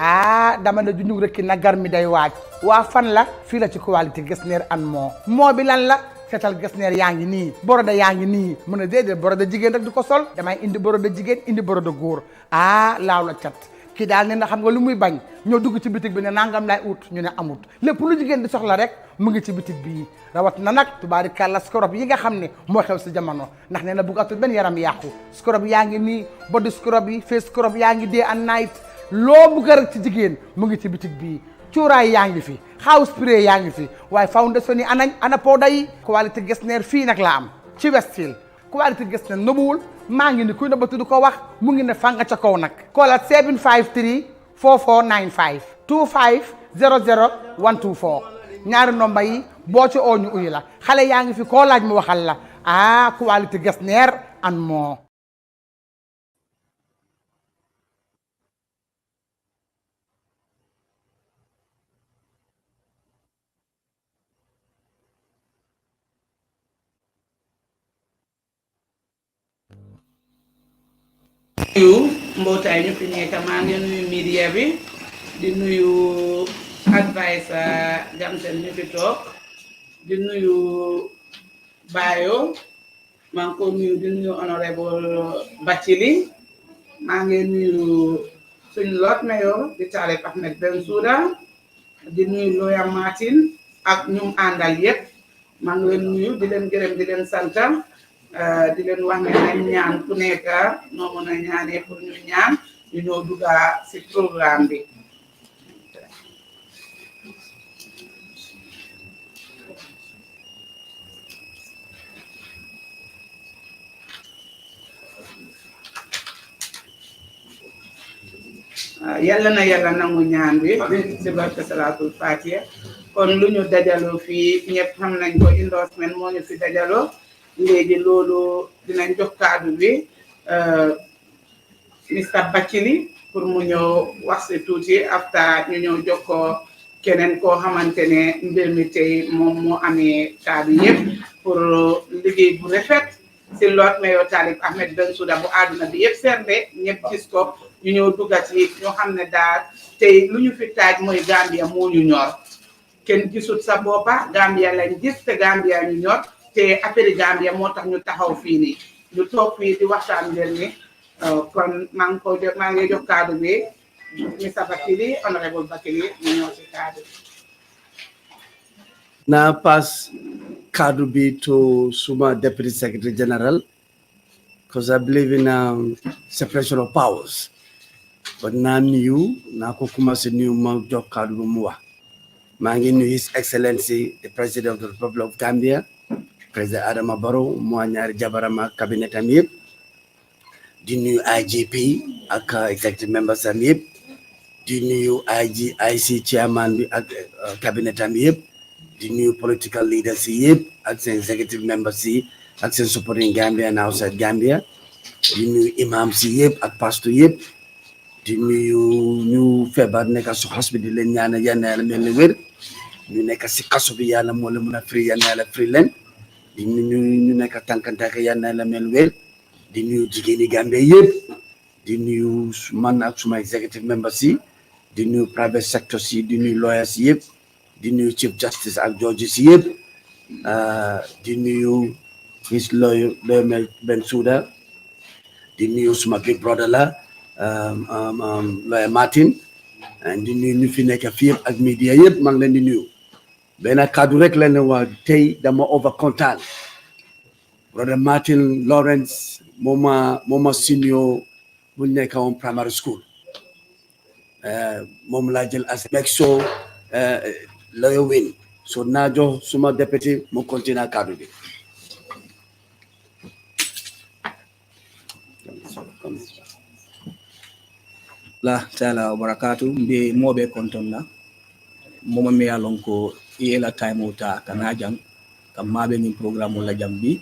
dama ne junjug rek na gar mi day waaj waa fan la fii la ci qualité Getzner and moo bi lan la seetal Getzner yaa ngi nii boroda yaa ngi nii mu ne déedéet boroda jigéen rek du ko sol damay indi boroda jigéen indi boroda góor laaw la cat kii daal ne na xam nga lu muy bañ ñoo dugg ci bitig bi ne nangam lay ut ñu ne amut lépp lu jigéen di soxla rek mu ngi ci bitig bii rawat na nag tubaarikàlla scrub yi nga xam ne moo xew si jamono ndax nee na buggatul benn yaram yàqu scrub yaa ngi nii body scrub yi face scrub yaa ngi day and night loo bugg rek ci jigéen mu ngi ci bitig bii cuuraay yaa ngi fi house spray yaa ngi fi waaye foundation yi ana powder yi qualité Getzner fii nag la am ci Westfield qualité Getzner nëbuwul maa ngi ni kuy nëbbatu du ko wax mu ngi ne fanga ca kaw nag koolal 753 4495 25 00 124 ñaari nomba yi boo ci oo ñu uyu la xale yaa ngi fi koo laaj mu waxal la qualité Getzner and more. nuyu mbootaay ñu fi nekk maa ngi nuyu media bi di nuyu advisor Gamsen ñu fi toog di nuyu Bayo maa ngi ko nuyu di nuyu honorable Bachili maa ngi nuyu suñ lot mayo di Talib Ahmed Bensouda di nuyu Lawyer Martin ak ñum àndal yépp maa ngi leen nuyu di leen gërëm di leen santam di leen wax ne nañ ñaan ku nekk noo mën a ñaanee pour ñu ñaan ñu ñëw dugga si programme bi yàlla na yàlla nangu ñaan bi ci barke salaatul fatiha kon lu ñu dajaloo fii ñëpp xam nañ ko endorsement moo ñu fi dajaloo léegi loolu dinañ jox kaddu bi Mr Bachili pour mu ñëw wax si tuuti after ñu ñëw jox ko keneen koo xamante ne mbir mi tey moom moo amee kaddu yëpp pour liggéey bu rafet si Lord Mayor Talib Ahmed Bensouda bu àdduna bi yëpp seetlu ñëpp gis ko ñu ñëw duggat yi ñoo xam ne daal tey lu ñu fi taaj mooy Gambia moo ñu ñor kenn gisut sa boppa Gambia lañ gis te Gambia ñu ñor te affaire Gambia moo tax ñu taxaw fii nii ñu toog fii di waxtaan leen ni kon maa ngi jox kaddu bi Mr Bakili honorable Bakili ñu ñëw si kaddu bi. Now pass kaddu bi to Suma Deputy Secretary General because I believe in separation of powers. But now new, now commence new job kaddu bi mu wax. Maa ngi nuyu His Excellency the President of the Republic of Gambia. Président Adama Barrow moo ñaari jabaram ak cabinet am yëpp di nuyu IGP ak executive members am yëpp di nuyu IC chairman bi ak cabinet am yëpp di nuyu political leaders yi yëpp ak seen executive members yi ak seen supporting Gambia and outside Gambia di nuyu imams yi yëpp ak pastor yëpp di nuyu ñu feebar nekk su hospital di leen ñaanal yal na Yàlla mel ni wér ñu nekk si kaso bi Yàlla moo la mën a free yal na Yàlla free leen di nuyu ñu nekk tànkantaka yal na Yàlla mel wér di nuyu jigéeni Gambia yëpp di nuyu man ak suma executive members yi di nuyu private sector yi di nuyu lawyers yëpp di nuyu chief justice ak judges yëpp di nuyu His Lawyer Bensouda di nuyu suma big brother la Lawyer Martin di nuyu ñu fi nekk fii yëpp ak media yëpp maa ngi leen di nuyu benn kaddu rek la ne waa tey dama over kontaan brother Martin Lawrence mooma senior bu nekk woon primary school moom laa jël as make sure lawyer win so naa jox suma député mu continuer kaddu bi la taala wa barakatu mbe mobe konton la moma me yalon ko yela time uta kana jang kam mabe ni programme la jambi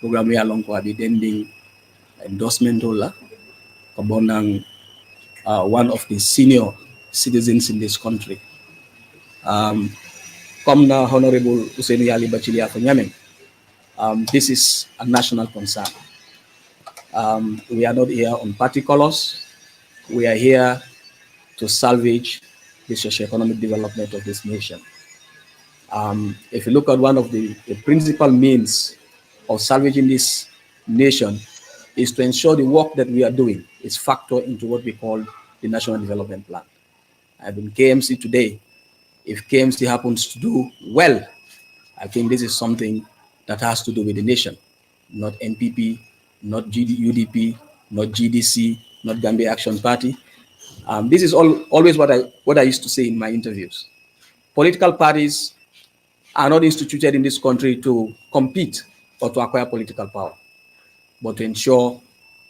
programme yalon ko abi dending endorsement la ko bonang one of the senior citizens in this country comme na honorable Usainu Yali Bachili for Nyamen, this is a national concern. We are not here on party colors. We are here to salvage the socioeconomic development of this nation. If you look at one of the principal means of salvaging this nation is to ensure the work that we are doing is factored into what we call the National Development Plan. I've been KMC today. If KMC happens to do well, I think this is something that has to do with the nation, not NPP, not UDP, not GDC, not Gambia Action Party. This is always what I used to say in my interviews. Political parties are not instituted in this country to compete or to acquire political power, but to ensure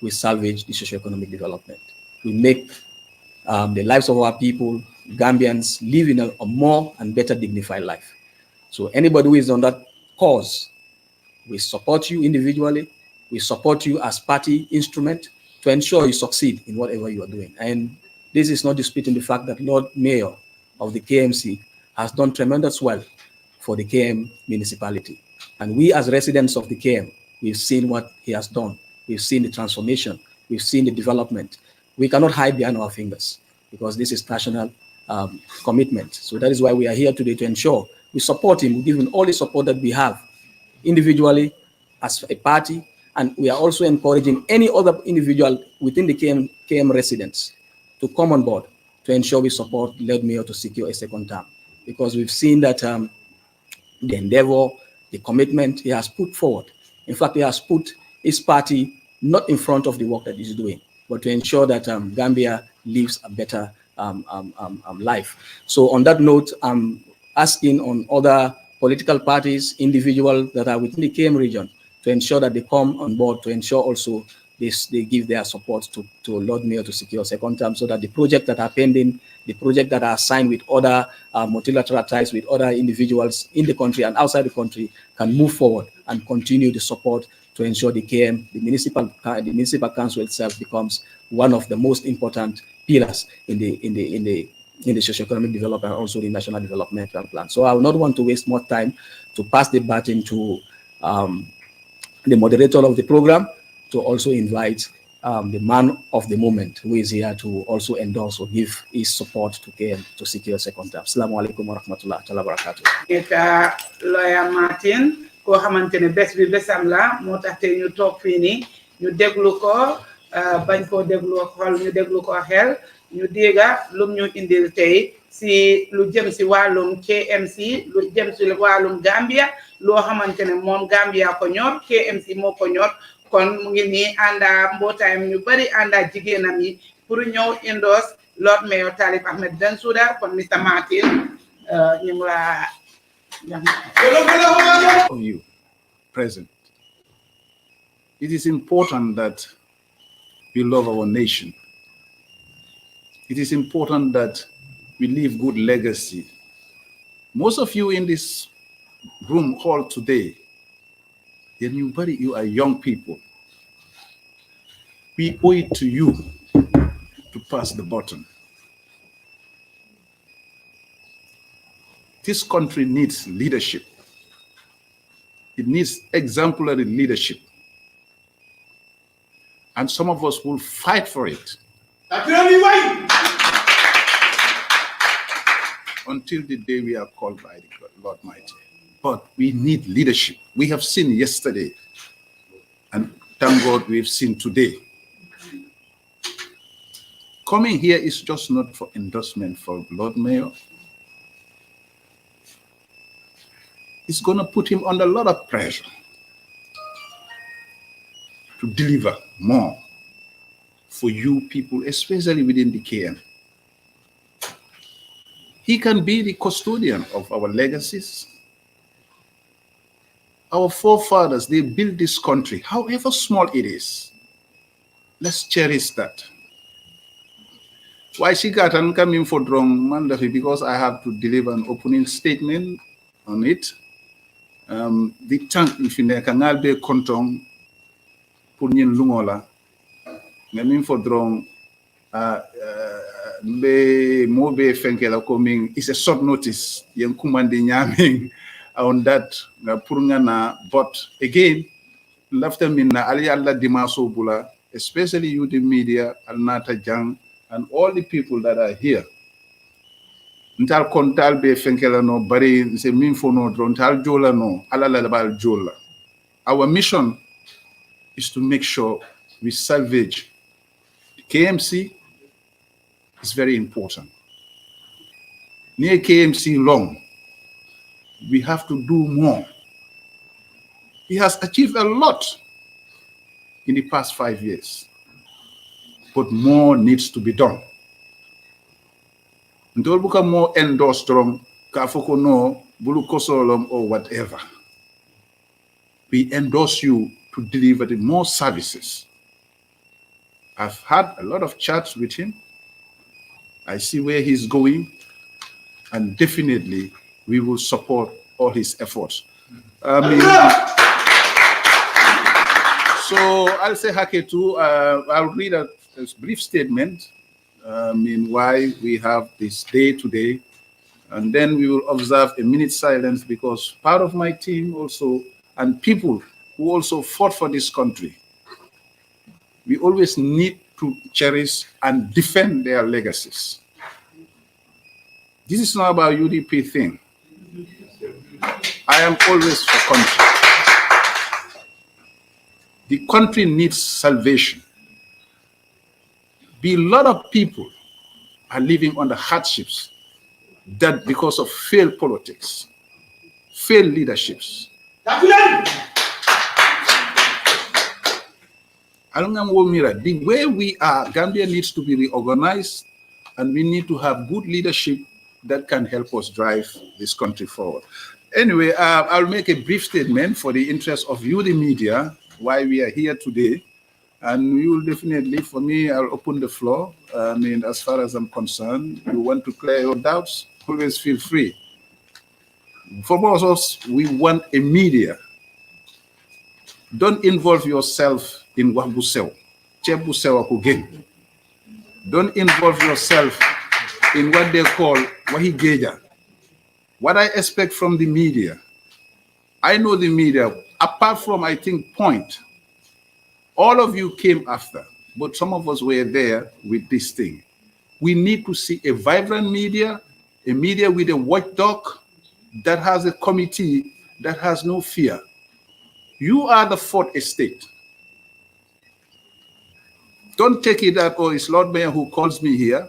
we salvage the socioeconomic development. We make the lives of our people, Gambians, live in a more and better dignified life. So anybody who is on that cause, we support you individually, we support you as party instrument to ensure you succeed in whatever you are doing. And this is not disputing the fact that Lord Mayor of the KMC has done tremendous well for the KM municipality. And we as residents of the KM, we've seen what he has done. We've seen the transformation. We've seen the development. We cannot hide behind our fingers because this is national commitment. So that is why we are here today, to ensure we support him. We give him all the support that we have individually as a party, and we are also encouraging any other individual within the KM residents to come on board to ensure we support Lord Mayor to secure a second term, because we've seen that the endeavor, the commitment he has put forward. In fact, he has put his party not in front of the work that he's doing, but to ensure that Gambia lives a better life. So on that note, I'm asking on other political parties, individuals that are within the KM region, to ensure that they come on board, to ensure also they give their support to Lord Mayor to secure second term, so that the projects that are pending, the projects that are signed with other multilateral ties with other individuals in the country and outside the country, can move forward and continue the support to ensure the KM, the municipal council itself, becomes one of the most important pillars in the socioeconomic development and also the national development plan. So I will not want to waste more time to pass the baton to the moderator of the program, to also invite the man of the moment, who is here to also endorse or give his support to KM to secure second term. Assalamu alaikum wa rahmatullahi wa barakatuh. Ita Lawyer Martin koo xamante ne bés bi bésam la moo tax te ñu toog fii nii ñu déglu ko bañ koo déglu xol ñu déglu ko xel ñu dégga lum ñu indil tey si lu jëm si wàllum KMC lu jëm si wàllum Gambia loo xamante ne moom Gambia ko ñor KMC moo ko ñor kon mu ngi nii ànda mbootaayam ñu bari ànda jigéenam yi pour ñëw endorse Lord Mayor Talib Ahmed Bensouda. kon Mr. Martin ñu ngi la of you present. It is important that we love our nation. It is important that we leave good legacy. Most of you in this room hall today, you are young people. We owe it to you to pass the baton. This country needs leadership. It needs exemplary leadership. And some of us will fight for it. Until the day we are called by the Lord Mighty. But we need leadership. We have seen yesterday, and thank God we've seen today. Coming here is just not for endorsement for Lord Mayor. It's going to put him under a lot of pressure to deliver more for you people, especially within the KM. He can be the custodian of our legacies. Our forefathers, they built this country, however small it is. Let's cherish that. Why she got and coming for drunk Mandafi, because I have to deliver an opening statement on it. The tank if you canal be kontong punyin lungola ngamin for drunk be mo be fenkela coming is a short notice yen kumandi nyaming on that na but again lafta minna ali alla dimaso bula, especially you the media al nata jang and all the people that are here. Ntal kontal be fenkela no bari se min fono dron tal jola no alala bal jola. Our mission is to make sure we salvage the KMC. Is very important. Near KMC long, we have to do more. He has achieved a lot in the past 5 years, but more needs to be done. Until we more endorse strong, kafoko no, bulu kosolom or whatever. We endorse you to deliver the more services. I've had a lot of chats with him. I see where he's going, and definitely we will support all his efforts. So I'll say Haketu, I'll read a brief statement why we have this day today, and then we will observe a minute silence because part of my team also, and people who also fought for this country, we always need to cherish and defend their legacies. This is not about UDP thing. I am always for country. The country needs salvation. A lot of people are living under hardships that because of failed politics, failed leaderships. The way we are, Gambia needs to be reorganized, and we need to have good leadership that can help us drive this country forward. Anyway, I'll make a brief statement for the interest of you, the media, why we are here today. And we will definitely, for me, I'll open the floor. As far as I'm concerned, you want to clear your doubts, always feel free. For most of us, we want a media. Don't involve yourself in Wahbuseo. Don't involve yourself in what they call Wahigeja. What I expect from the media, I know the media, apart from, I think, Point, all of you came after, but some of us were there with this thing. We need to see a vibrant media, a media with a watchdog that has a committee that has no fear. You are the fourth estate. Don't take it that, oh, it's Lord Mayor who calls me here.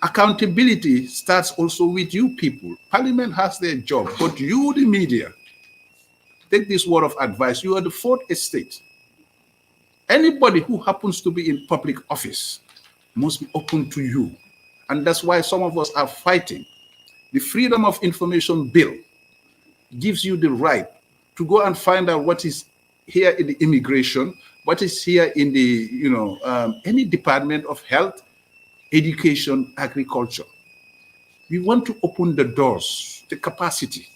Accountability starts also with you people. Parliament has their job, but you, the media, take this word of advice. You are the fourth estate. Anybody who happens to be in public office must be open to you. And that's why some of us are fighting. The Freedom of Information Bill gives you the right to go and find out what is here in the immigration, what is here in the, any department of health, education, agriculture. We want to open the doors, the capacity.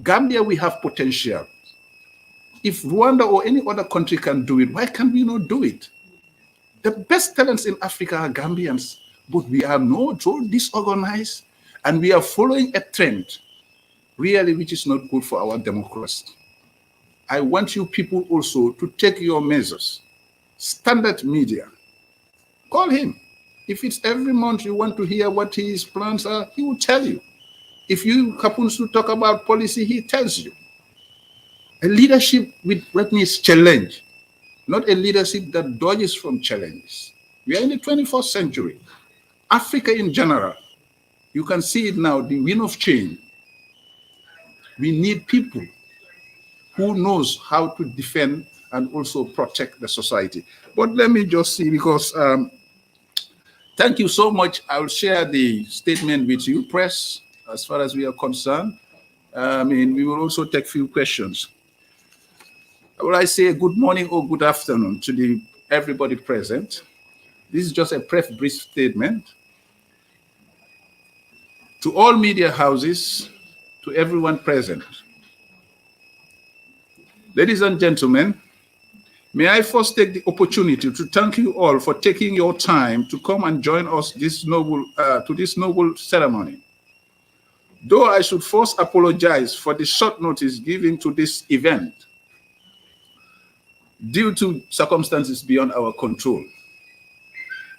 Gambia, we have potential. If Rwanda or any other country can do it, why can't we not do it? The best talents in Africa are Gambians, but we are so disorganized, and we are following a trend, really, which is not good for our democracy. I want you people also to take your measures. Standard Media, call him. If it's every month you want to hear what his plans are, he will tell you. If you happens to talk about policy, he tells you. A leadership with what means challenge, not a leadership that dodges from challenges. We are in the 21st century. Africa in general, you can see it now, the wind of change. We need people who knows how to defend and also protect the society. But let me just see, because thank you so much. I will share the statement with you, press, as far as we are concerned. We will also take a few questions. Will I say good morning or good afternoon to everybody present? This is just a brief statement. To all media houses, to everyone present. Ladies and gentlemen, may I first take the opportunity to thank you all for taking your time to come and join us to this noble ceremony. Though I should first apologize for the short notice given to this event due to circumstances beyond our control.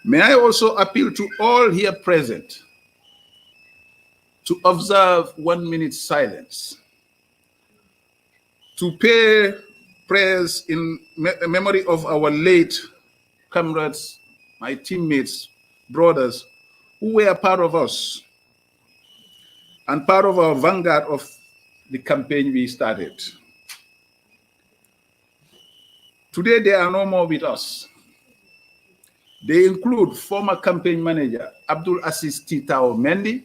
May I also appeal to all here present to observe 1 minute silence, to pay prayers in memory of our late comrades, my teammates, brothers, who were part of us and part of our vanguard of the campaign we started. Today, they are no more with us. They include former campaign manager Abdul Aziz Titao Mendy,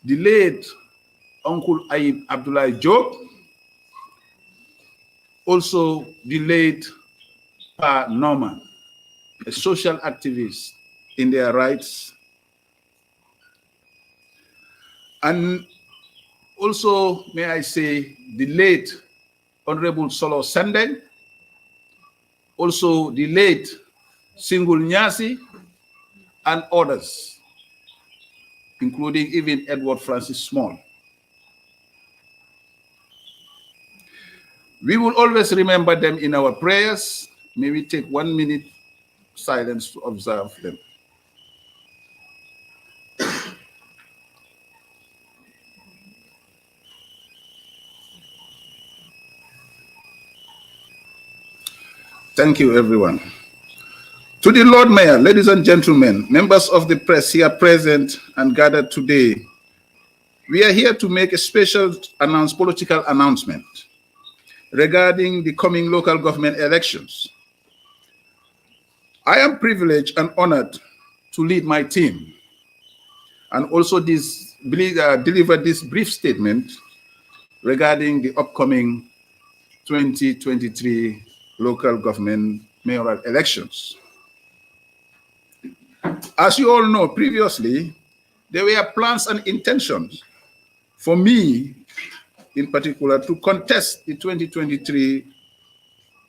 the late Uncle Ayib Abdullah Job, also the late Pa Norman, a social activist in their rights, and also, may I say, the late Honorable Solo Sandeng, also the late Singul Nyasi, and others, including even Edward Francis Small. We will always remember them in our prayers. May we take 1 minute silence to observe them. Thank you, everyone. To the Lord Mayor, ladies and gentlemen, members of the press here present and gathered today, we are here to make a special political announcement regarding the coming local government elections. I am privileged and honored to lead my team and also deliver this brief statement regarding the upcoming 2023 local government mayoral elections. As you all know, previously, there were plans and intentions for me, in particular, to contest the 2023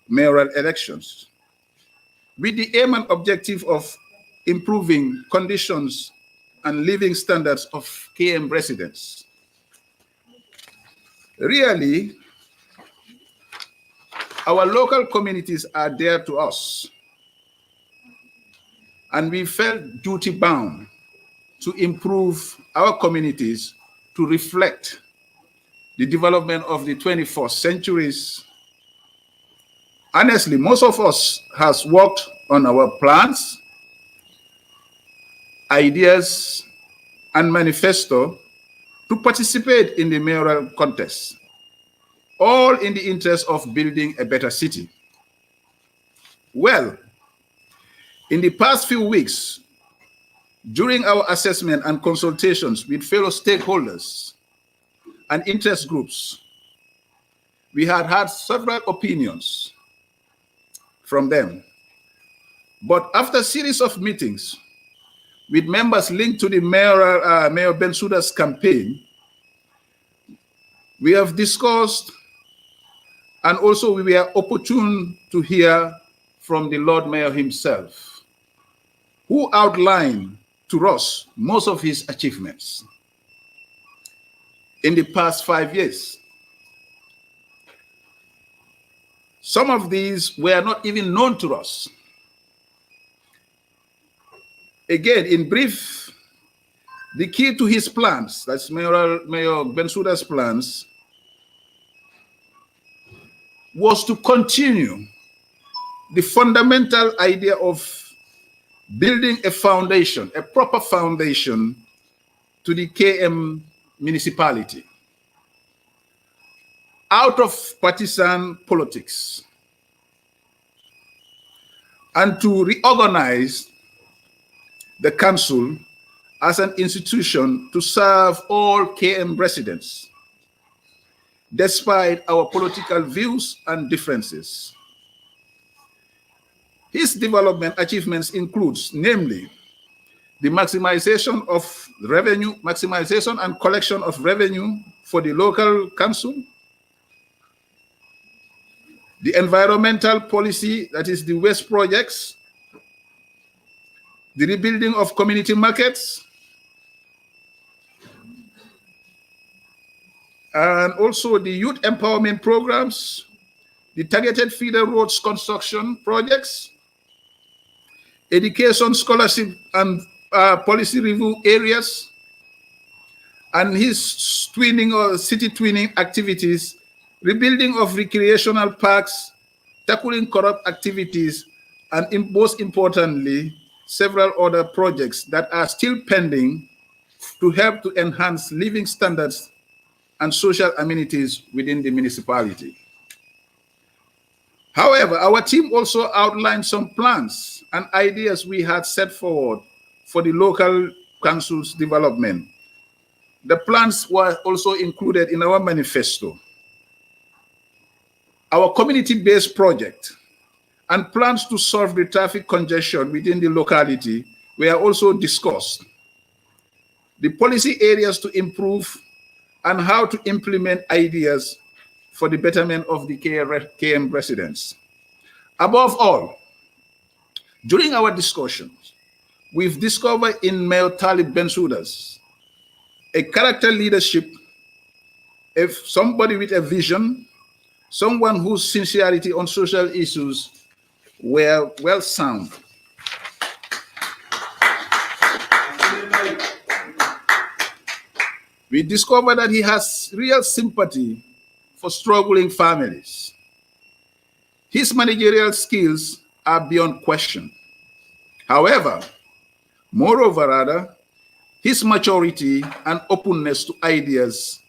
mayoral elections with the aim and objective of improving conditions and living standards of KM residents. Really, our local communities are dear to us, and we felt duty-bound to improve our communities to reflect the development of the 21st centuries. Honestly, most of us has worked on our plans, ideas, and manifesto to participate in the mayoral contest, all in the interest of building a better city. Well, in the past few weeks, during our assessment and consultations with fellow stakeholders and interest groups, we had several opinions from them. But after a series of meetings with members linked to the Mayor Bensouda's campaign, we have discussed, and also we were opportune to hear from the Lord Mayor himself, who outlined to us most of his achievements in the past 5 years. Some of these were not even known to us. Again, in brief, the key to his plans, that's Mayor Bensouda's plans, was to continue the fundamental idea of building a foundation, a proper foundation to the KM municipality, out of partisan politics, and to reorganize the council as an institution to serve all KM residents, despite our political views and differences. His development achievements includes, namely, the maximization of revenue, maximization and collection of revenue for the local council, the environmental policy, that is the waste projects, the rebuilding of community markets, and also the youth empowerment programs, the targeted feeder roads construction projects, education, scholarship, and policy review areas, and his twinning or city twinning activities, rebuilding of recreational parks, tackling corrupt activities, and most importantly, several other projects that are still pending to help to enhance living standards and social amenities within the municipality. However, our team also outlined some plans and ideas we had set forward for the local council's development. The plans were also included in our manifesto. Our community-based project and plans to solve the traffic congestion within the locality were also discussed. The policy areas to improve and how to implement ideas for the betterment of the KM residents. Above all, during our discussions, we've discovered in Mayor Talib Bensouda's a character leadership, if somebody with a vision, someone whose sincerity on social issues were well sound. We discovered that he has real sympathy for struggling families. His managerial skills are beyond question. However, moreover, his maturity and openness to ideas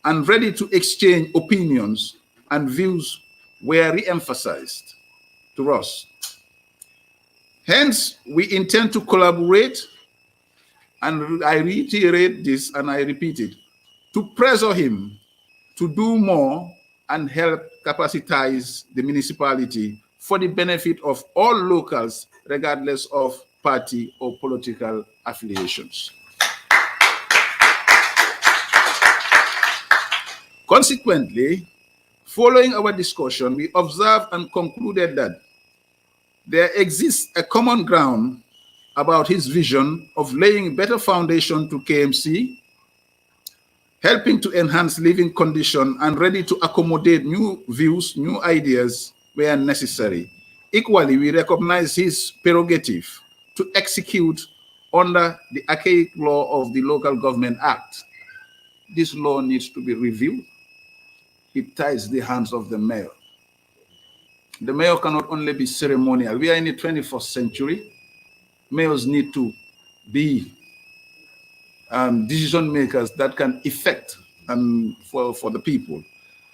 and ready to exchange opinions and views were re-emphasized to us. Hence, we intend to collaborate, and I reiterate this and I repeat it, to pressure him to do more and help capacitize the municipality for the benefit of all locals, regardless of party or political affiliations. Consequently, following our discussion, we observed and concluded that there exists a common ground about his vision of laying better foundation to KMC, helping to enhance living conditions and ready to accommodate new views, new ideas where necessary. Equally, we recognize his prerogative to execute under the archaic law of the Local Government Act. This law needs to be reviewed. It ties the hands of the mayor. The mayor cannot only be ceremonial. We are in the 21st century. Mayors need to be decision makers that can effect for the people.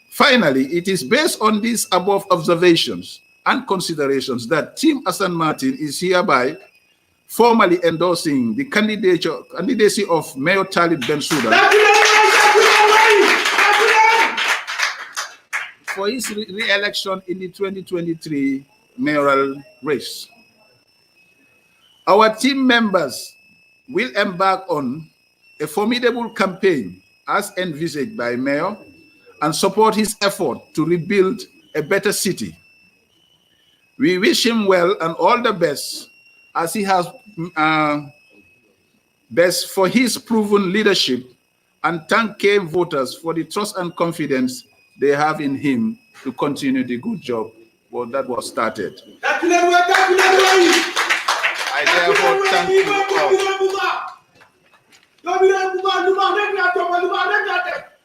Finally, it is based on these above observations and considerations that Team Assan Martin is hereby formally endorsing the candidacy of Mayor Talib Bensouda for his re-election in the 2023 mayoral race. Our team members will embark on a formidable campaign as envisaged by Mayor and support his effort to rebuild a better city. We wish him well and all the best as he has best for his proven leadership, and thank KM voters for the trust and confidence they have in him to continue the good job that was started. I therefore thank you all.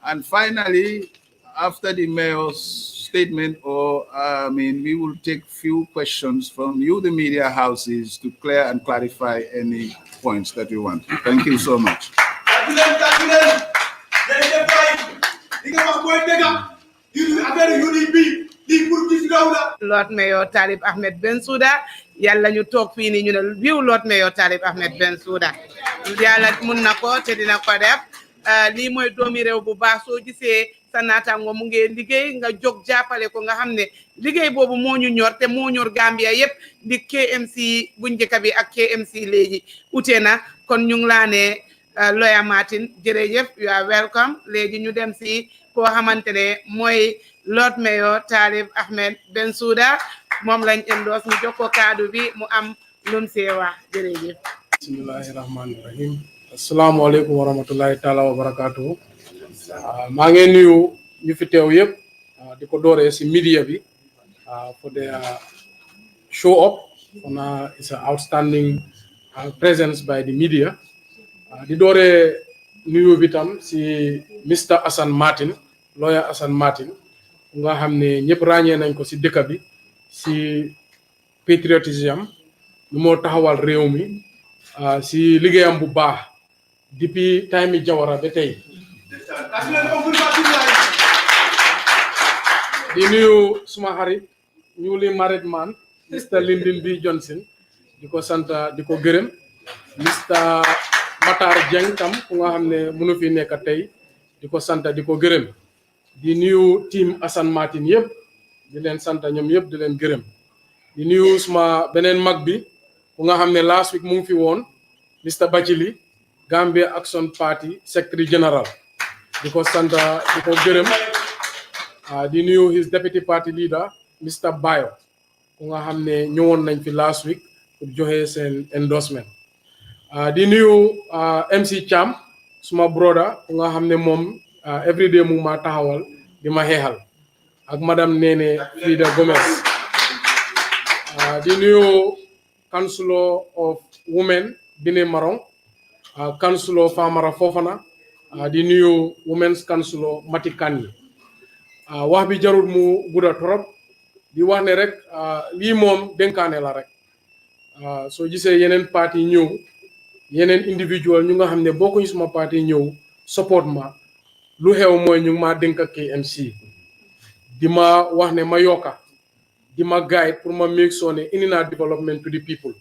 And finally, after the mayor's statement, we will take few questions from you, the media houses, to clear and clarify any points that you want. Thank you so much. Lord Mayor Talib Ahmed Bensouda yàlla ñu toog fii ni ñu ne wiw Lord Mayor Talib Ahmed Bensouda yàlla mun na ko te dina ko def lii mooy doomi réew bu baax soo gisee sa naataango mu ngi liggéey nga jóg jàppale ko nga xam ne liggéey boobu moo ñu ñor te moo ñor Gambia yépp di KMC bu njëkk bi ak KMC léegi ute na kon ñu ngi laa ne Lawyer Martin jërëjëf you are welcome léegi ñu dem si koo xamante ne mooy Lord Mayor Talib Ahmed Bensouda moom lañ endorse ñu jox ko kaddu bi mu am lum see wax jërëjëf. Bismillahi rahmani rahim. Assalamu alaikum wa rahmatullahi taala wa barakatuh. Maa ngi nuyu ñu fi teew yëpp di ko dooree si media bi for the show up It's an outstanding presence by the media. Di doore nuyu bi tam si Mr. Assan Martin, lawyer Assan Martin, nga xam ne ñëpp ràññee nañ ko si dëkk bi si patriotisme lu moo taxawal réew mi si liggéeyam bu baax depuis time yi Jawara ba tey. di nuyu suma xarit newly married man Mr. Lyndon B. Johnson di ko sant di ko gërëm Mr. Matar Jeng tam ku nga xam ne mënu fi nekk tey di ko sant di ko gërëm di nuyu team Assan Martin yëpp di leen sant ñoom yëpp di leen gërëm di nuyu suma beneen mag bi ku nga xam ne last week mu ngi fi woon Mr. Bachili Gambia Action Party Secretary General di ko sant di ko gërëm di nuyu his deputy party leader Mr. Bayo ku nga xam ne ñëwoon nañ fi last week pour joxe seen endorsement di nuyu MC Cham suma broda ku nga xam ne moom everyday mu ma taxawal di ma xeexal ak madame Nene Frida Gomez di nuyu Councilor of Women Bine Marong Councilor Famara Fofana di nuyu Women's Councilor Mati Kani wax bi jarul mu gudda trop di wax ne rek lii moom dénkaane la rek soo gisee yeneen parti ñëw yeneen individual ñu nga xam ne bokkuñu suma parti ñëw support ma lu xew mooy ñu ngi maa dénk KMC di ma wax ne ma yokka di ma guide pour ma make sure ne indi naa development to the people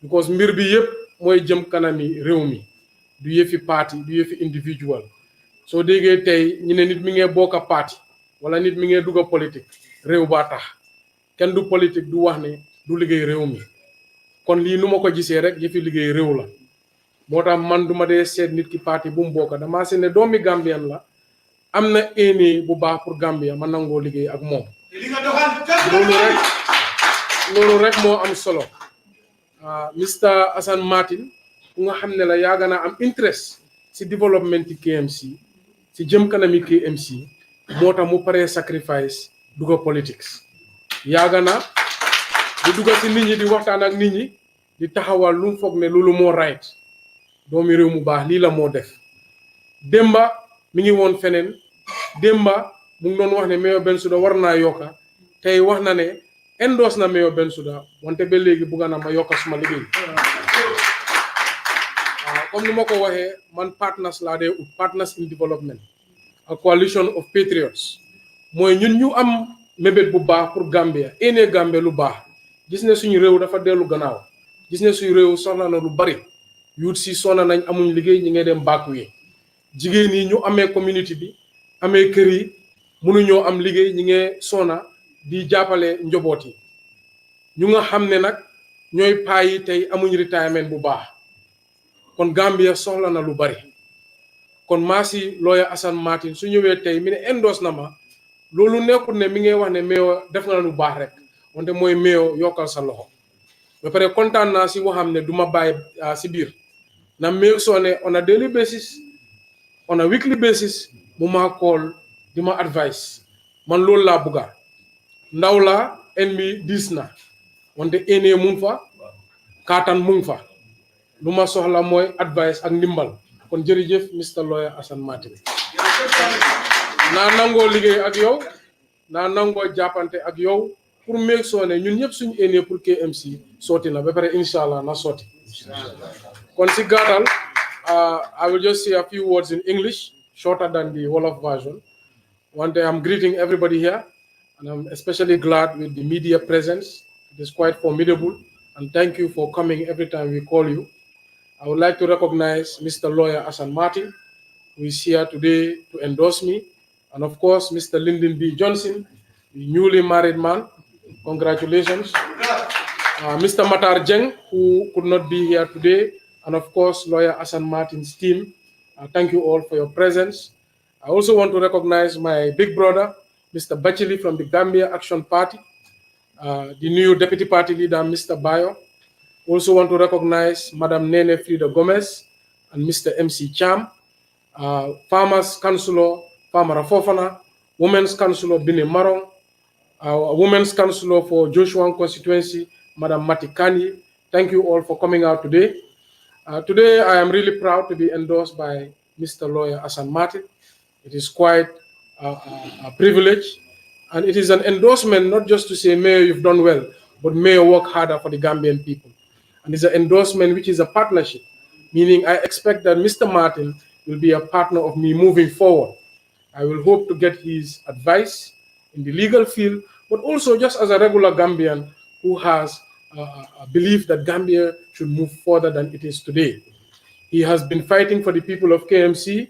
because mbir bi yëpp mooy jëm kanami réew mi du yëfi parti du yëfi individual soo déggee tey ñu ne nit mi ngee bokka parti wala nit mi ngee dugga politique réew baa tax kenn du politique du wax ne du liggéey réew mi kon lii nu ma ko gisee rek yëfi liggéey réew la moo tax man du ma dee seet nit ki parti bu mu bokka damaa seet ne doomi Gambien la am na éene bu baax pour Gambia ma nangoo liggéey ak moom loolu rek moo am solo Mr. Assan Martin ku nga xam ne la yaaga naa am interest si développement ci KMC si jëm kanami KMC moo tax mu paree sacrifice dugga politics yaaga na di dugga si nit ñi di waxtaan ak nit ñi di taxawal lu mu foog ne loolu moo right doomi réew mu baax lii la moo def démba mi ngi woon feneen démba mu ngi doon wax ne Mayor Bensouda war naa yokka tey wax na ne endorse na Mayor Bensouda wante ba léegi bugga na ma yokka suma liggéey comme ni ma ko waxee man partners laa dee ut partners in development a coalition of patriots mooy ñun ñu am mébét bu baax pour Gambia ene Gambia lu baax gis ne suñu réew dafa dellu gannaaw gis ne suñu réew soxla na lu bari yuut si sonna nañ amuñ liggéey ñi ngay dem bàkku yi jigéen yi ñu amee community bi amee kër yi mënuñoo am liggéey ñi ngay sonna di jàppale njoboot yi ñu nga xam ne nag ñooy paa yi tey amuñ retirement bu baax kon Gambia soxla na lu bari kon maa si lawyer Assan Martin su ñëwee tey mi ne endorse na ma loolu nekkul ne mi ngay wax ne Mayor def na lu baax rek wante mooy Mayor yokkal sa loxo ba pare kontaan naa si waxam ne du ma bàyyi si biir na Mayor soo ne on a daily basis on a weekly basis mu maa call di ma advice man loolu laa bugga ndaw la en mi diis na wante ene mu ngi fa kaatan mu ngi fa lu ma soxla mooy advice ak ndimbal kon jërëjëf Mr. Lawyer Assan Martin naa nangoo liggéey ak yow naa nangoo jàppante ak yow pour make sure ne ñun ñëpp suñu ene pour KMC sotti na ba pare inshallah na sotti kon si gàttal I will just say a few words in English shorter than the Wolof version. One day I'm greeting everybody here and I'm especially glad with the media presence. It is quite formidable and thank you for coming every time we call you. I would like to recognize Mr. Lawyer Assan Martin, who is here today to endorse me, and of course, Mr. Lyndon B. Johnson, the newly married man. Congratulations. Mr. Matar Jeng, who could not be here today, and of course, Lawyer Assan Martin's team. Thank you all for your presence. I also want to recognize my big brother, Mr. Bachili from the Gambia Action Party, the new deputy party leader, Mr. Bayo. Also want to recognize Madam Nene Frida Gomez and Mr. MC Cham, Farmers Councilor Famara Fofana, Women's Councilor Bine Marong, Women's Councilor for Joshua constituency, Madam Matikani. Thank you all for coming out today. Today, I am really proud to be endorsed by Mr. Lawyer Assan Martin. It is quite a privilege, and it is an endorsement not just to say, Mayor, you've done well, but Mayor, work harder for the Gambian people. And it's an endorsement which is a partnership, meaning I expect that Mr. Martin will be a partner of me moving forward. I will hope to get his advice in the legal field, but also just as a regular Gambian who has a belief that Gambia should move further than it is today. He has been fighting for the people of KMC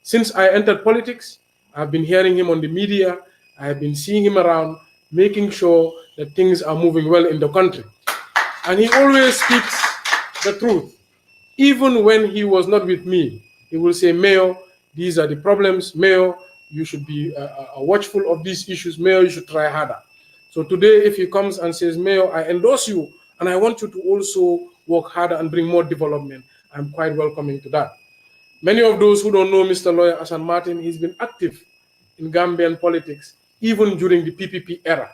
since I entered politics. I've been hearing him on the media. I have been seeing him around, making sure that things are moving well in the country. And he always speaks the truth. Even when he was not with me, he will say, Mayor, these are the problems. Mayor, you should be watchful of these issues. Mayor, you should try harder. So today, if he comes and says, Mayor, I endorse you, and I want you to also work harder and bring more development, I'm quite welcoming to that. Many of those who don't know Mr. Lawyer Assan Martin, he's been active in Gambian politics, even during the PPP era.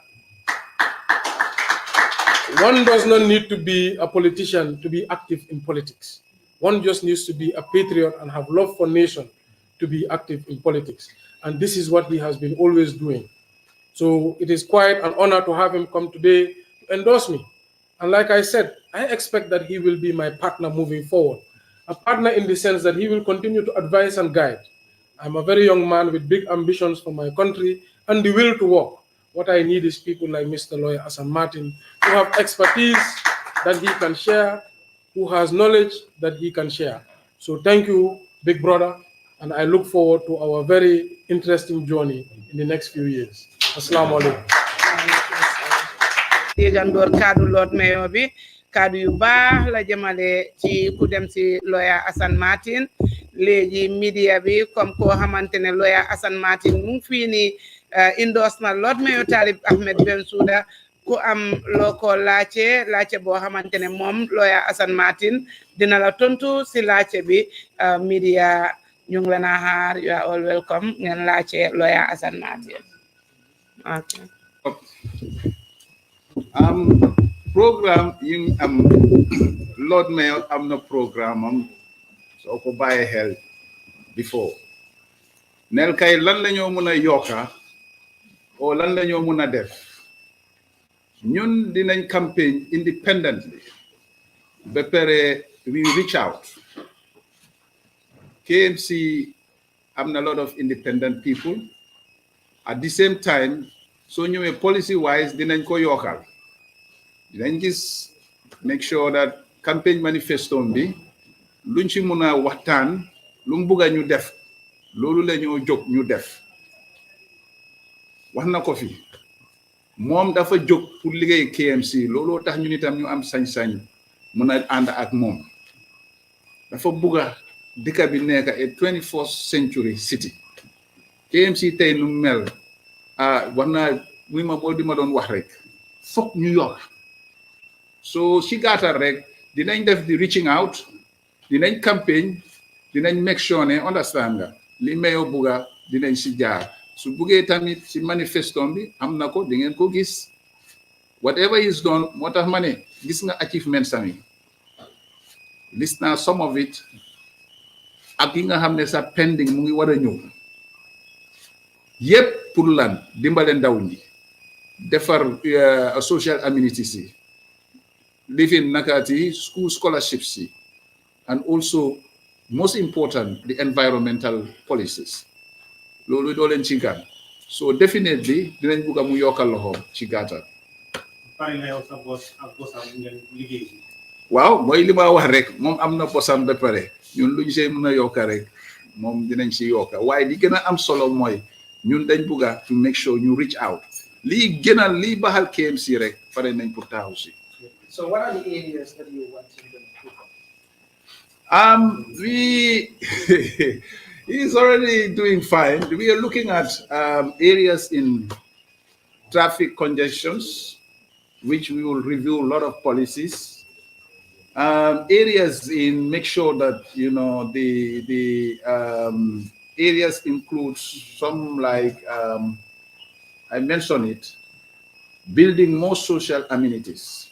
One does not need to be a politician to be active in politics. One just needs to be a patriot and have love for nation to be active in politics. And this is what he has been always doing. So it is quite an honor to have him come today to endorse me. And like I said, I expect that he will be my partner moving forward. A partner in the sense that he will continue to advise and guide. I'm a very young man with big ambitions for my country and the will to work. What I need is people like Mr. Lawyer Assan Martin who have expertise that he can share, who has knowledge that he can share. So thank you, big brother, and I look forward to our very interesting journey in the next few years. Assalamu alaikum. Yegandor kaddu Lord Mayor bi kaddu yu baax la jëmale ci ku dem ci Lawyer Assan Martin léegi media bi comme koo xamante ne Lawyer Assan Martin mu ngi fii nii endorse na Lord Mayor Talib Ahmed Bensouda ku am loo ko laajte boo xamante ne moom Lawyer Assan Martin dina la tontu si laajte bi media ñu ngi leen a xaar you are all welcome ngeen laajte Lawyer Assan Martin. Okay. Program yi Lord Mayor am na programme soo ko bàyyi xel before nel kay lan la ñoo mën a yokka o lan la ñoo mën a def ñun dinañ campaign independently ba pare we reach out. KMC am na a lot of independent people at the same time so ñëwee policy wise dinañ ko yokkal dinañ gis make sure that campaign manifesto bi luñ ci mën a waxtaan lu mu bugg ñu def loolu la ñoo jóg ñu def wax na ko fi moom dafa jóg pour liggéey KMC looloo tax ñun itam ñu am sañ-sañ mën a ànd ak moom dafa bugg a dëkk bi nekk a 21st century city KMC tey nu mel war naa muy ma boo di ma doon wax rek foog ñu yokk so ci gàttal rek dinañ def di reaching out dinañ campagne dinañ make sure ne understand nga li Mayor bugga dinañ ci jaar su buggee tamit ci manifesto bi am na ko di ngeen ko gis whatever is done moo tax ma ne gis nga achievements sami list naa some of it ak yi nga xam ne sa pending mu ngi war a ñëw yépp pour lan dimbale ndaw ñi defar social amenities yi living nakati school scholarships yi and also most important the environmental policies loolu doo leen ci gan so definitely dinañ bugg a mu yokkal loxoom ci gàttal waaw mooy li ma wax rek moom am na bosam ba pare ñun luñ see mën a yokka rek moom dinañ si yokka waaye li gën a am solo mooy ñun dañ bugga to make sure ñu reach out lii gënal lii baxal KMC rek pare nañ pour taxaw si. So what are the areas that you want to improve on? He's already doing fine. We are looking at areas in traffic congestions, which we will review a lot of policies. Areas in make sure that the areas include some like I mentioned it, building more social amenities.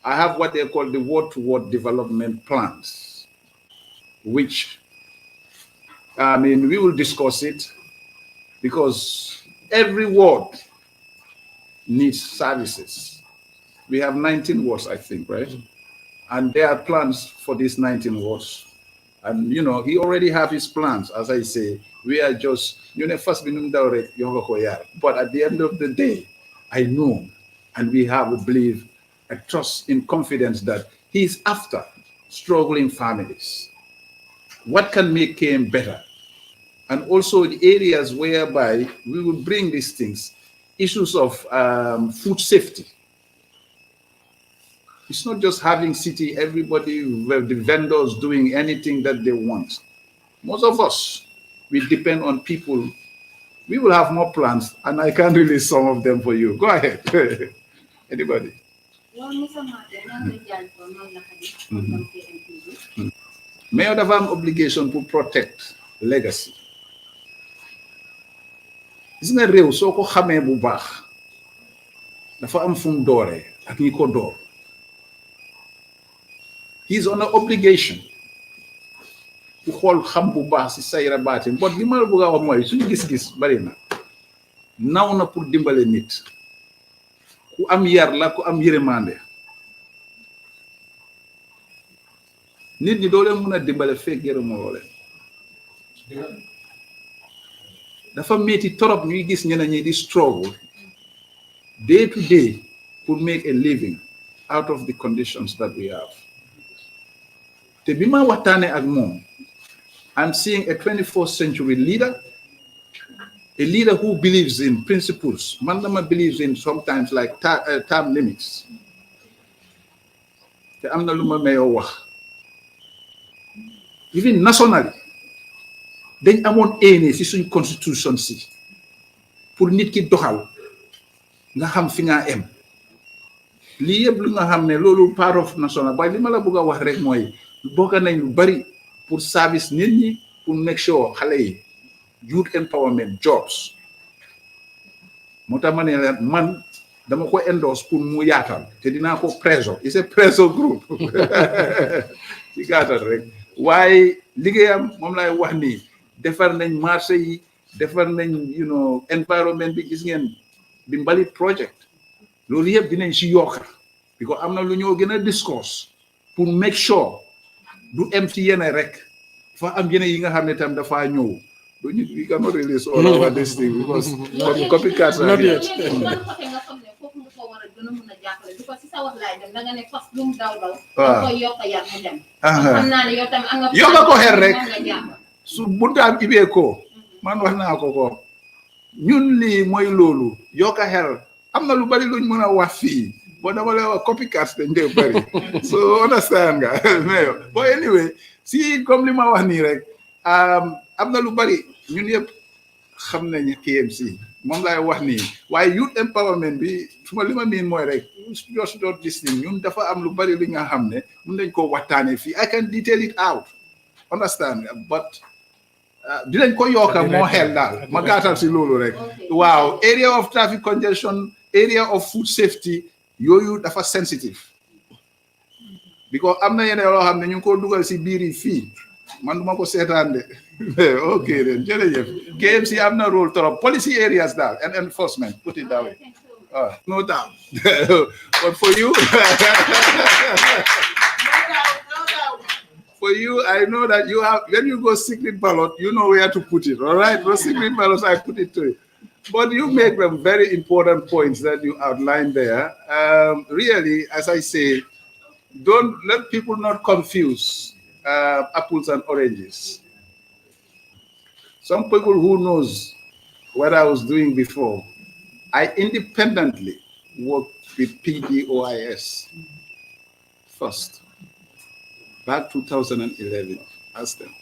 I have what they call the word-to-word development plans, which, I mean, we will discuss it because every ward needs services. We have 19 wards, I think, right? And there are plans for these 19 wards. And, you know, he already have his plans. As I say, we are just, first but at the end of the day, I know, and we have a belief, a trust in confidence that he is after struggling families. What can make him better? And also the areas whereby we will bring these things, issues of food safety. It's not just having city, everybody, the vendors doing anything that they want. Most of us, we depend on people. We will have more plans, and I can release some of them for you. Go ahead. Anybody? Mayor dafa am obligation to protect legacy. Gis nga réew soo ko xamee bu baax dafa am fu mu dooree ak ñi ko door. He's on an obligation ku xool xam bu baax si sayra baatin but li ma la bëgg a wax mooy suñu gis-gis bari na naw na pour dimbale nit ku am yar la ku am yërmande nit ñi doo leen mën a dimbale fekk yërëmoo leen dafa metti torop ñuy gis ñeneen ñi di struggle day to day pour make a living out of the conditions that we have. Te bi ma waxtaane ak moom, I'm seeing a 21st century leader, a leader who believes in principles. Mandama believes in sometimes like term limits. Te am na lu ma mayoo wax. Even nationally, dañ amoon éene si suñ constitution si pour nit ki doxal nga xam fi nga em lii yëpp lu nga xam ne loolu part of national waaye li ma la bëgg a wax rek mooy bokk nañ lu bari pour service nit ñi pour make sure xale yi youth empowerment jobs moo tax ma ne la man dama ko endorse pour mu yaatal te dinaa ko preso it's a preso group ci gàttal rek waaye liggéeyam moom lay wax nii defar nañ marché yi defar nañ environment bi gis ngeen bi mbalit project loolu yëpp dinañ si yokka because am na lu ñoo gën a discourse pour make sure du empty yene rek fa am yene yi nga xam ne tam dafa ñëw do ñu we cannot release all our this thing because copycats are here. Yokka ko xel rek su buntaam ibee ko man wax naa ko ñun lii mooy loolu yokka xel am na lu bari luñ mën a wax fii boo dama lay wax copycats dañ dee bari so understand nga mais but anyway si comme li ma wax nii rek am na lu bari ñun yëpp xam nañ KMC moom laay wax nii waaye youth empowerment bi suma li ma miin mooy rek just not this thing ñun dafa am lu bari li nga xam ne mun nañ ko waxtaanee fii I can detail it out understand nga but dinañ ko yokka moo xel daal ma gàttal si loolu rek waaw area of traffic congestion area of food safety yooyu dafa sensitive because am na yeneen loo xam ne ñu ngi ko dugal si biir yi fii man duma ko seetaan de ok then jërëjëf KMC am na rôle trop policy areas daal and enforcement put it that way no doubt but for you for you, I know that you have, when you go secret ballot, you know where to put it, all right? Those secret ballots, I put it to you. But you make them very important points that you outlined there. Really, as I say, don't let people not confuse apples and oranges. Some people who knows what I was doing before, I independently worked with PDOIS first. Back 2011, ask them.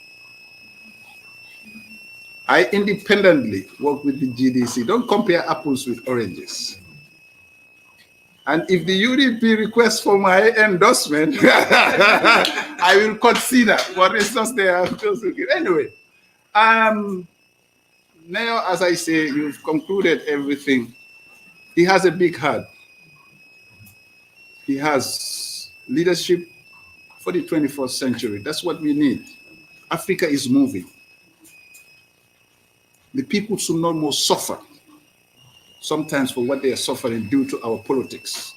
I independently work with the GDC. Don't compare apples with oranges. And if the UDP requests for my endorsement, I will consider. But it's just there. Anyway, now, as I say, you've concluded everything. He has a big heart. He has leadership for the 21st century. That's what we need. Africa is moving. The people should not more suffer sometimes for what they are suffering due to our politics.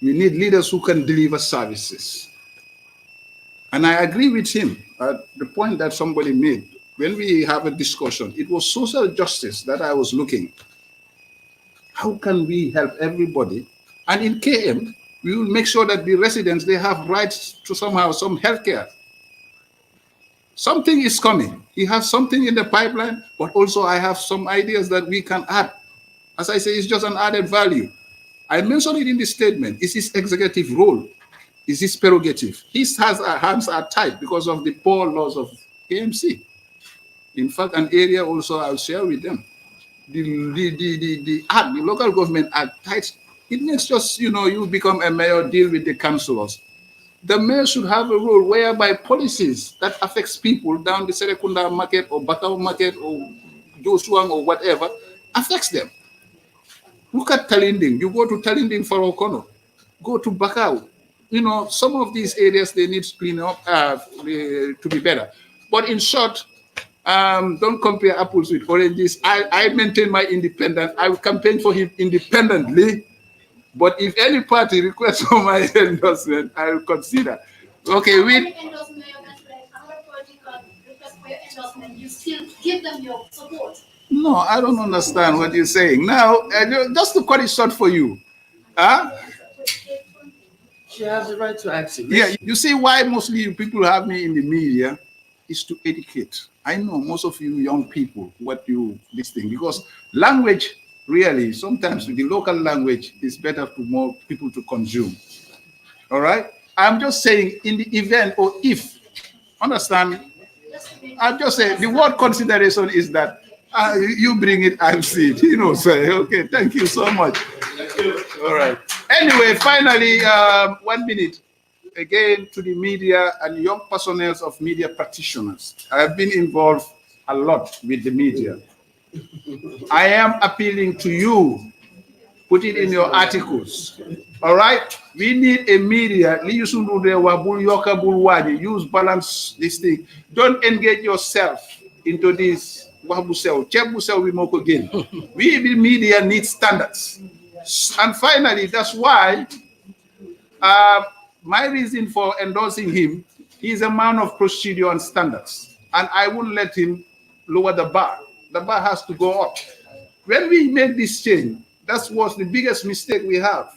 We need leaders who can deliver services. And I agree with him at the point that somebody made. When we have a discussion, it was social justice that I was looking. How can we help everybody? And in KM, we will make sure that the residents, they have rights to somehow some healthcare. Something is coming. He has something in the pipeline, but also I have some ideas that we can add. As I say, it's just an added value. I mentioned it in the statement. It's his executive role. It's his prerogative. His hands are tied because of the poor laws of KMC. In fact, an area also I'll share with them. The local government act tight. It makes just, you become a mayor, deal with the councillors. The mayor should have a role whereby policies that affects people down the Serekunda market or Bakau market or Josuang or whatever affects them. Look at Talinding. You go to Talinding for Okono. Go to Bakau. Some of these areas, they need to clean up to be better. But in short, don't compare apples with oranges. I maintain my independence. I will campaign for him independently. But if any party requests for my endorsement, I will consider. Okay, you still give them your support. No, I don't understand what you're saying. Now, just to cut it short for you. She has the right to ask it. Yeah, you see why mostly people have me in the media is to educate. I know most of you young people this thing, because language, really, sometimes the local language is better for more people to consume. All right? I'm just saying in the event or if, understand, I'm just saying the word consideration is that you bring it, I'll see it. Say, okay, thank you so much. All right. Anyway, finally, 1 minute. Again, to the media and young personnel of media practitioners. I have been involved a lot with the media. I am appealing to you. Put it in your articles. All right? We need a media. Use balance this thing. Don't engage yourself into this. We, the media, need standards. And finally, that's why my reason for endorsing him, he's a man of procedure and standards. And I wouldn't let him lower the bar. The bar has to go up. When we made this change, that was the biggest mistake we have.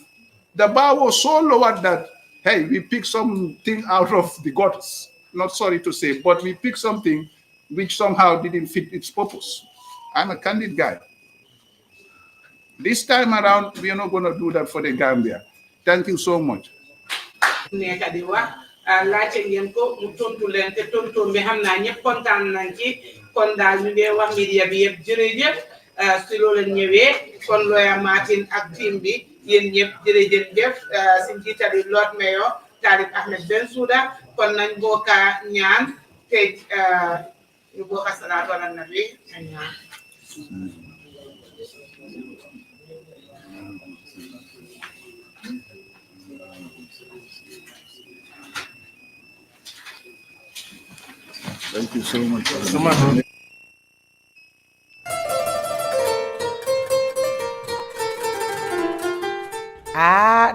The bar was so lowered that, hey, we picked something out of the gutters. Not sorry to say, but we picked something which somehow didn't fit its purpose. I'm a candid guy. This time around, we are not going to do that for the Gambia. Thank you so much. nekk di wax laajte ngeen ko mu tontu leen te tontu bi xam naa ñëpp kontaan nañ ci kon daal ñu ngi wax media bi yëpp jërëjëf si loolu ñëwee kon Lawyer Martin ak team bi yéen ñëpp jërëjëf si njiitali Lord Mayor Talib Ahmed Bensouda kon nañ bokka ñaan te ñu bokka salaatu ala nabi ñaan. Thank you so much.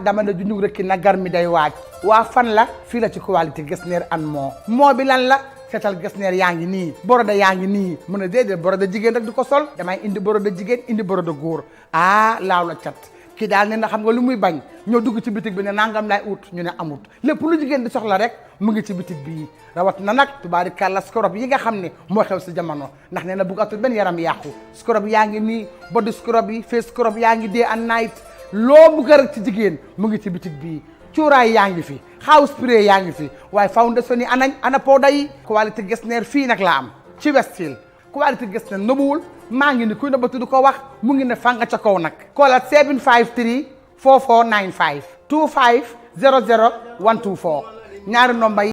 dama ne junjug rek na gar mi day waaj waa fan la fii la ci qualité Getzner and moo bi lan la seetal Getzner yaa ngi nii boroda yaa ngi nii mu ne déedéet boroda jigéen rek di ko sol damay indi boroda jigéen indi boroda góor laaw la cat kii daal ne na xam nga lu muy bañ ñoo dugg ci bitig bi ne nangam lay ut ñu ne amut lépp lu jigéen di soxla rek mu ngi ci bitig bii rawat na nag tubaarikàlla scrub yi nga xam ne moo xew si jamono ndax nee na buggatul benn yaram yàqu scrub yaa ngi nii body scrub yi face scrub yaa ngi day and night loo bugg rek ci jigéen mu ngi ci bitig bii cuuraay yaa ngi fi house spray yaa ngi fi waaye foundation yi ana powder yi qualité Getzner fii nag la am ci Westfield qualité Getzner nëbuwul maa ngi ni kuy nëbbatu du ko wax mu ngi ne fanga ca kaw nag koolaat 753 4495 25 00 124 ñaari nomba yi